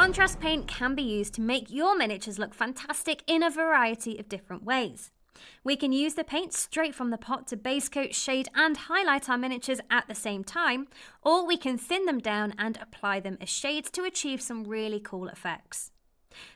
Contrast paint can be used to make your miniatures look fantastic in a variety of different ways. We can use the paint straight from the pot to base coat, shade and highlight our miniatures at the same time, or we can thin them down and apply them as shades to achieve some really cool effects.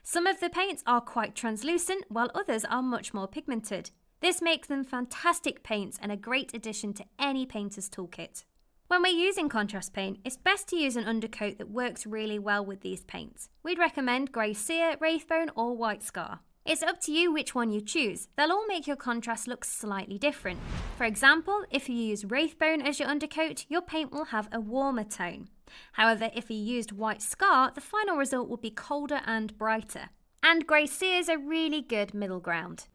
Some of the paints are quite translucent, while others are much more pigmented. This makes them fantastic paints and a great addition to any painter's toolkit. When we're using contrast paint, it's best to use an undercoat that works really well with these paints. We'd recommend Grey Sear, Wraithbone or White Scar. It's up to you which one you choose. They'll all make your contrast look slightly different. For example, if you use Wraithbone as your undercoat, your paint will have a warmer tone. However, if you used White Scar, the final result will be colder and brighter. And Grey Sear is a really good middle ground.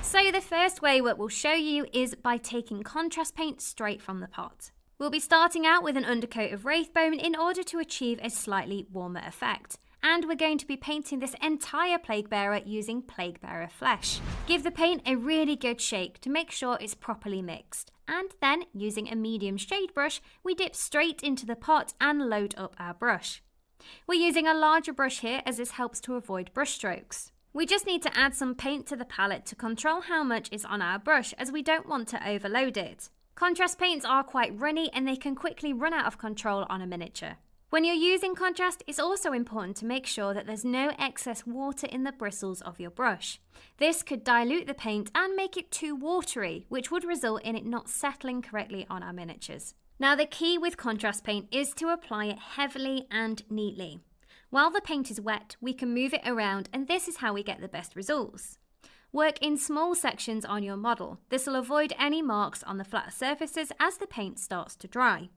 So the first way what we'll show you is by taking contrast paint straight from the pot. We'll be starting out with an undercoat of Wraithbone in order to achieve a slightly warmer effect. And we're going to be painting this entire Plague Bearer using Plague Bearer flesh. Give the paint a really good shake to make sure it's properly mixed. And then, using a medium shade brush, we dip straight into the pot and load up our brush. We're using a larger brush here as this helps to avoid brush strokes. We just need to add some paint to the palette to control how much is on our brush as we don't want to overload it. Contrast paints are quite runny and they can quickly run out of control on a miniature. When you're using contrast, it's also important to make sure that there's no excess water in the bristles of your brush. This could dilute the paint and make it too watery, which would result in it not settling correctly on our miniatures. Now the key with contrast paint is to apply it heavily and neatly. While the paint is wet, we can move it around and this is how we get the best results. Work in small sections on your model. This will avoid any marks on the flat surfaces as the paint starts to dry.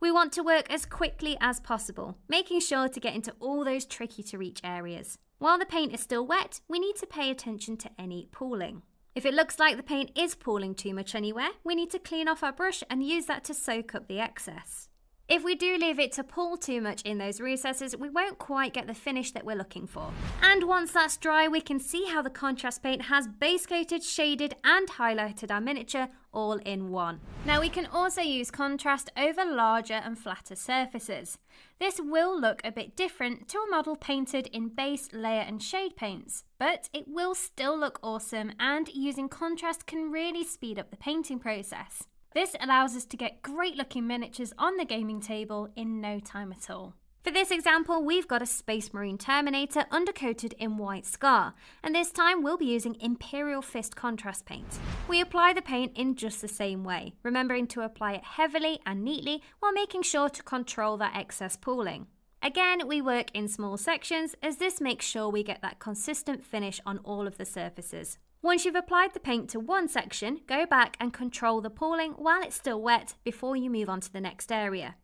We want to work as quickly as possible, making sure to get into all those tricky to reach areas. While the paint is still wet, we need to pay attention to any pooling. If it looks like the paint is pooling too much anywhere, we need to clean off our brush and use that to soak up the excess. If we do leave it to pool too much in those recesses, we won't quite get the finish that we're looking for. And once that's dry, we can see how the contrast paint has base coated, shaded and highlighted our miniature all in one. Now we can also use contrast over larger and flatter surfaces. This will look a bit different to a model painted in base, layer and shade paints, but it will still look awesome and using contrast can really speed up the painting process. This allows us to get great looking miniatures on the gaming table in no time at all. For this example, we've got a Space Marine Terminator undercoated in White Scar, and this time we'll be using Imperial Fist contrast paint. We apply the paint in just the same way, remembering to apply it heavily and neatly while making sure to control that excess pooling. Again, we work in small sections as this makes sure we get that consistent finish on all of the surfaces. Once you've applied the paint to one section, go back and control the pooling while it's still wet before you move on to the next area.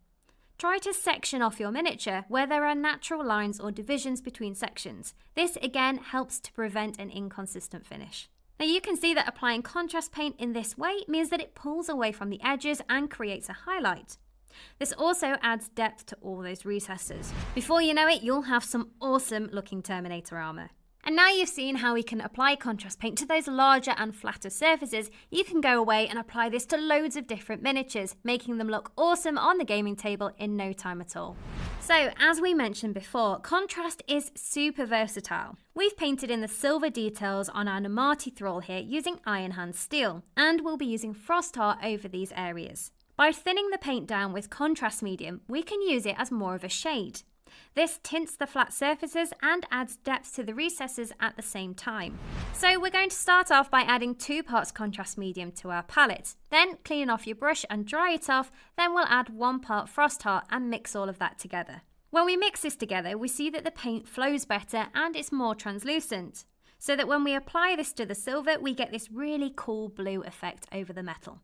Try to section off your miniature where there are natural lines or divisions between sections. This again helps to prevent an inconsistent finish. Now you can see that applying contrast paint in this way means that it pulls away from the edges and creates a highlight. This also adds depth to all those recesses. Before you know it, you'll have some awesome looking Terminator armor. And now you've seen how we can apply contrast paint to those larger and flatter surfaces, you can go away and apply this to loads of different miniatures, making them look awesome on the gaming table in no time at all. So, as we mentioned before, contrast is super versatile. We've painted in the silver details on our Namati Thrall here using Iron Hand steel, and we'll be using Frost Heart over these areas. By thinning the paint down with contrast medium, we can use it as more of a shade. This tints the flat surfaces and adds depth to the recesses at the same time. So we're going to start off by adding 2 parts contrast medium to our palette. Then clean off your brush and dry it off, then we'll add 1 part Frost Heart and mix all of that together. When we mix this together, we see that the paint flows better and it's more translucent. So that when we apply this to the silver, we get this really cool blue effect over the metal.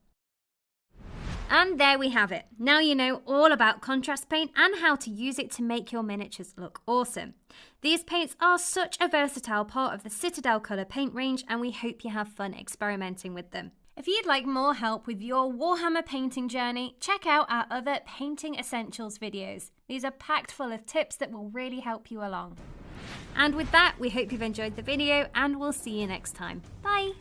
And there we have it. Now you know all about contrast paint and how to use it to make your miniatures look awesome. These paints are such a versatile part of the Citadel colour paint range and we hope you have fun experimenting with them. If you'd like more help with your Warhammer painting journey, check out our other Painting Essentials videos. These are packed full of tips that will really help you along. And with that, we hope you've enjoyed the video and we'll see you next time. Bye!